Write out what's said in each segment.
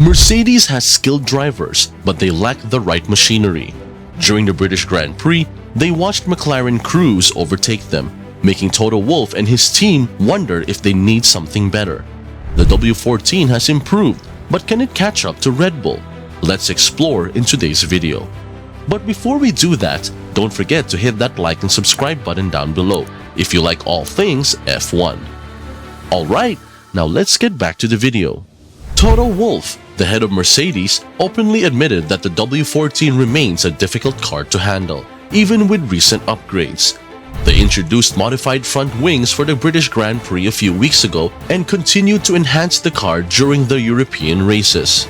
Mercedes has skilled drivers, but they lack the right machinery. During the British Grand Prix, they watched McLaren Cruise overtake them, making Toto Wolff and his team wonder if they need something better. The W14 has improved, but can it catch up to Red Bull? Let's explore in today's video. But before we do that, don't forget to hit that like and subscribe button down below if you like all things F1. Alright, now let's get back to the video. Toto Wolff, the head of Mercedes, openly admitted that the W14 remains a difficult car to handle, even with recent upgrades. They introduced modified front wings for the British Grand Prix a few weeks ago and continued to enhance the car during the European races.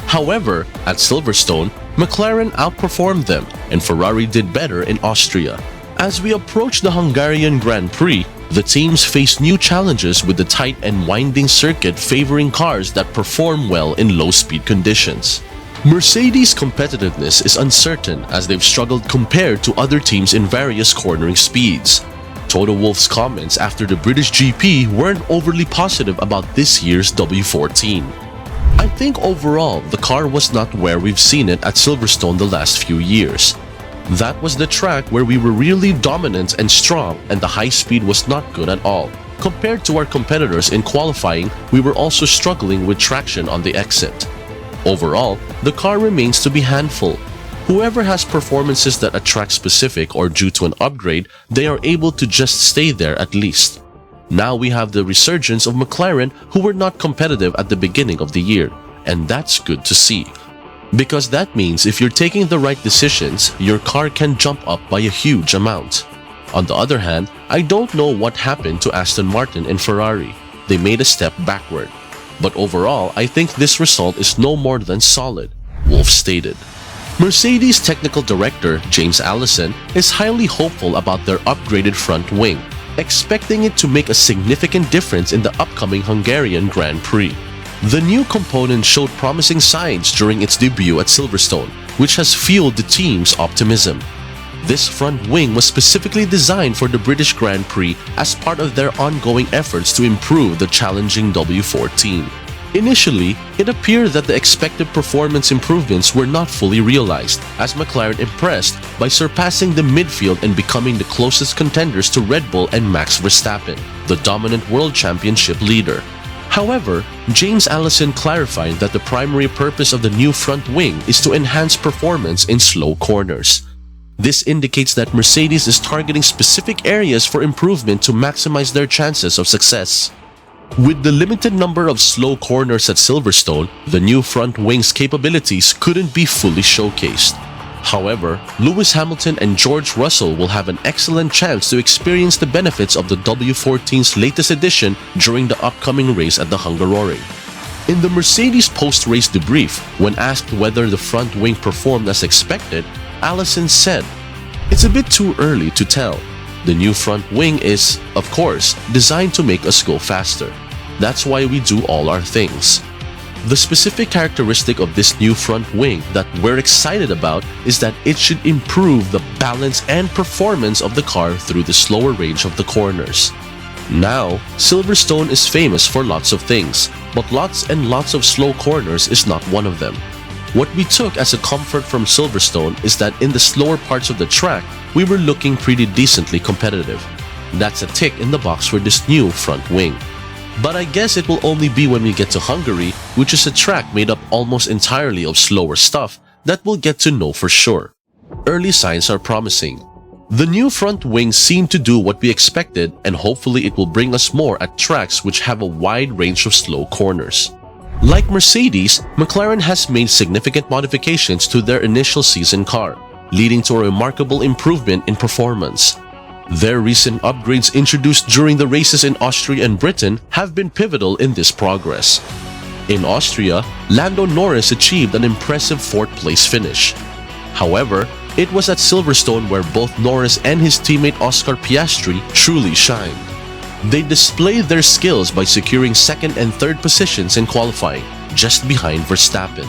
However, at Silverstone, McLaren outperformed them and Ferrari did better in Austria. As we approach the Hungarian Grand Prix, the teams face new challenges with the tight and winding circuit favoring cars that perform well in low-speed conditions. Mercedes' competitiveness is uncertain as they've struggled compared to other teams in various cornering speeds. Toto Wolff's comments after the British GP weren't overly positive about this year's W14. I think overall, the car was not where we've seen it at Silverstone the last few years. That was the track where we were really dominant and strong and the high speed was not good at all. Compared to our competitors in qualifying, we were also struggling with traction on the exit. Overall, the car remains to be handful. Whoever has performances that are track specific or due to an upgrade, they are able to just stay there at least. Now we have the resurgence of McLaren who were not competitive at the beginning of the year, and that's good to see. Because that means if you're taking the right decisions, your car can jump up by a huge amount. On the other hand, I don't know what happened to Aston Martin and Ferrari. They made a step backward. But overall, I think this result is no more than solid, Wolff stated. Mercedes technical director James Allison is highly hopeful about their upgraded front wing, expecting it to make a significant difference in the upcoming Hungarian Grand Prix. The new component showed promising signs during its debut at Silverstone, which has fueled the team's optimism. This front wing was specifically designed for the British Grand Prix as part of their ongoing efforts to improve the challenging W14. Initially, it appeared that the expected performance improvements were not fully realized, as McLaren impressed by surpassing the midfield and becoming the closest contenders to Red Bull and Max Verstappen, the dominant World Championship leader. However, James Allison clarified that the primary purpose of the new front wing is to enhance performance in slow corners. This indicates that Mercedes is targeting specific areas for improvement to maximize their chances of success. With the limited number of slow corners at Silverstone, the new front wing's capabilities couldn't be fully showcased. However, Lewis Hamilton and George Russell will have an excellent chance to experience the benefits of the W14's latest edition during the upcoming race at the Hungaroring. In the Mercedes post-race debrief, when asked whether the front wing performed as expected, Allison said, "It's a bit too early to tell. The new front wing is, of course, designed to make us go faster. That's why we do all our things." The specific characteristic of this new front wing that we're excited about is that it should improve the balance and performance of the car through the slower range of the corners. Now, Silverstone is famous for lots of things, but lots and lots of slow corners is not one of them. What we took as a comfort from Silverstone is that in the slower parts of the track, we were looking pretty decently competitive. That's a tick in the box for this new front wing. But I guess it will only be when we get to Hungary, which is a track made up almost entirely of slower stuff, that we'll get to know for sure. Early signs are promising. The new front wing seemed to do what we expected, and hopefully it will bring us more at tracks which have a wide range of slow corners. Like Mercedes, McLaren has made significant modifications to their initial season car, leading to a remarkable improvement in performance. Their recent upgrades introduced during the races in Austria and Britain have been pivotal in this progress. In Austria, Lando Norris achieved an impressive fourth-place finish. However, it was at Silverstone where both Norris and his teammate Oscar Piastri truly shined. They displayed their skills by securing second and third positions in qualifying, just behind Verstappen.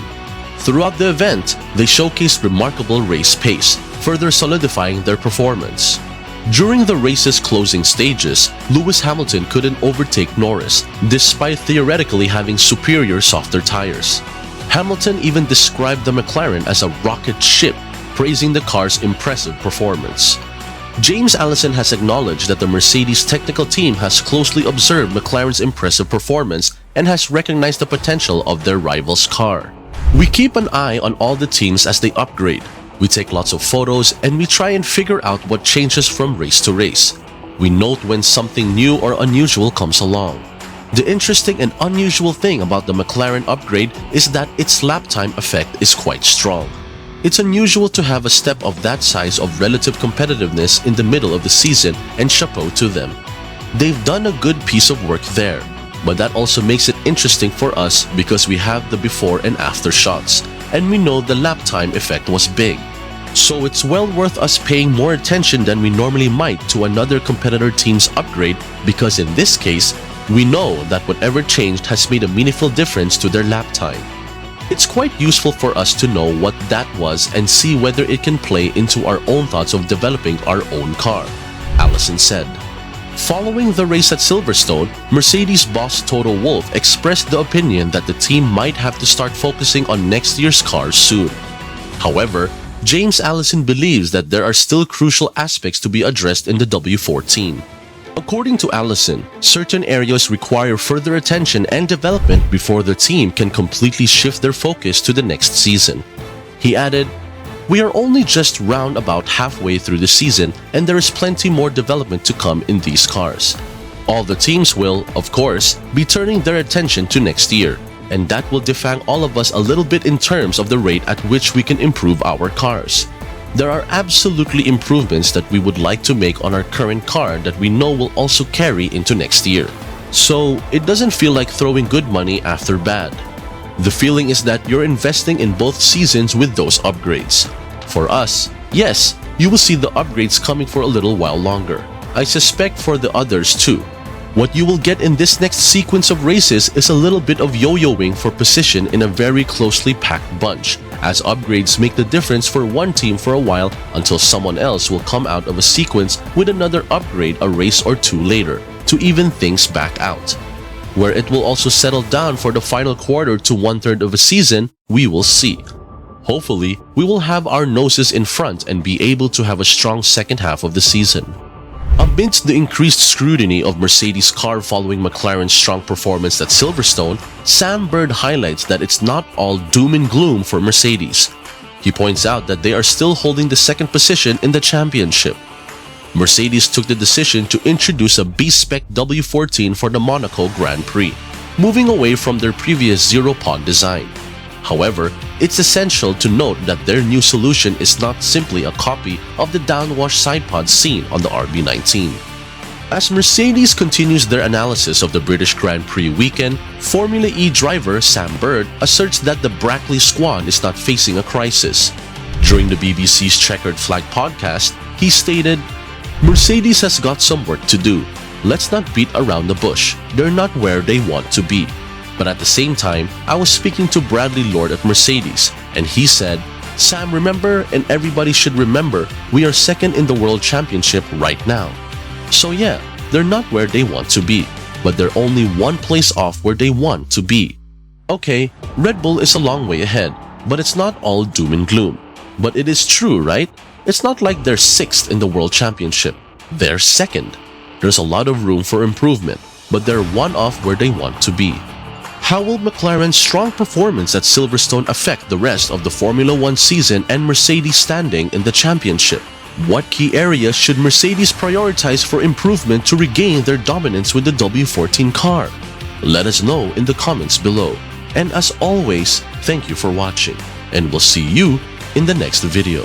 Throughout the event, they showcased remarkable race pace, further solidifying their performance. During the race's closing stages, Lewis Hamilton couldn't overtake Norris, despite theoretically having superior softer tires. Hamilton even described the McLaren as a rocket ship, praising the car's impressive performance. James Allison has acknowledged that the Mercedes technical team has closely observed McLaren's impressive performance and has recognized the potential of their rival's car. We keep an eye on all the teams as they upgrade. We take lots of photos and we try and figure out what changes from race to race. We note when something new or unusual comes along. The interesting and unusual thing about the McLaren upgrade is that its lap time effect is quite strong. It's unusual to have a step of that size of relative competitiveness in the middle of the season, and chapeau to them. They've done a good piece of work there, but that also makes it interesting for us because we have the before and after shots, and we know the lap time effect was big. So it's well worth us paying more attention than we normally might to another competitor team's upgrade, because in this case, we know that whatever changed has made a meaningful difference to their lap time. It's quite useful for us to know what that was and see whether it can play into our own thoughts of developing our own car, Allison said. Following the race at Silverstone, Mercedes boss Toto Wolff expressed the opinion that the team might have to start focusing on next year's cars soon. However, James Allison believes that there are still crucial aspects to be addressed in the W14. According to Allison, certain areas require further attention and development before the team can completely shift their focus to the next season. He added, "We are only just round about halfway through the season and there is plenty more development to come in these cars. All the teams will, of course, be turning their attention to next year, and that will defang all of us a little bit in terms of the rate at which we can improve our cars. There are absolutely improvements that we would like to make on our current car that we know will also carry into next year. So it doesn't feel like throwing good money after bad. The feeling is that you're investing in both seasons with those upgrades. For us, yes, you will see the upgrades coming for a little while longer. I suspect for the others too. What you will get in this next sequence of races is a little bit of yo-yoing for position in a very closely packed bunch, as upgrades make the difference for one team for a while until someone else will come out of a sequence with another upgrade a race or two later to even things back out. Where it will also settle down for the final quarter to one-third of a season, we will see. Hopefully, we will have our noses in front and be able to have a strong second half of the season. Amidst the increased scrutiny of Mercedes' car following McLaren's strong performance at Silverstone, Sam Bird highlights that it's not all doom and gloom for Mercedes. He points out that they are still holding the second position in the championship. Mercedes took the decision to introduce a B-spec W14 for the Monaco Grand Prix, moving away from their previous zero-pod design. However, it's essential to note that their new solution is not simply a copy of the downwash sidepod seen on the RB19. As Mercedes continues their analysis of the British Grand Prix weekend, Formula E driver Sam Bird asserts that the Brackley squad is not facing a crisis. During the BBC's Checkered Flag podcast, he stated, "Mercedes has got some work to do. Let's not beat around the bush. They're not where they want to be." But at the same time, I was speaking to Bradley Lord at Mercedes, and he said, "Sam, remember, and everybody should remember, we are second in the World Championship right now. So yeah, they're not where they want to be, but they're only one place off where they want to be. Okay, Red Bull is a long way ahead, but it's not all doom and gloom. But it is true, right? It's not like they're sixth in the World Championship. They're second. There's a lot of room for improvement, but they're one off where they want to be." How will McLaren's strong performance at Silverstone affect the rest of the Formula One season and Mercedes' standing in the championship? What key areas should Mercedes prioritize for improvement to regain their dominance with the W14 car? Let us know in the comments below. And as always, thank you for watching, and we'll see you in the next video.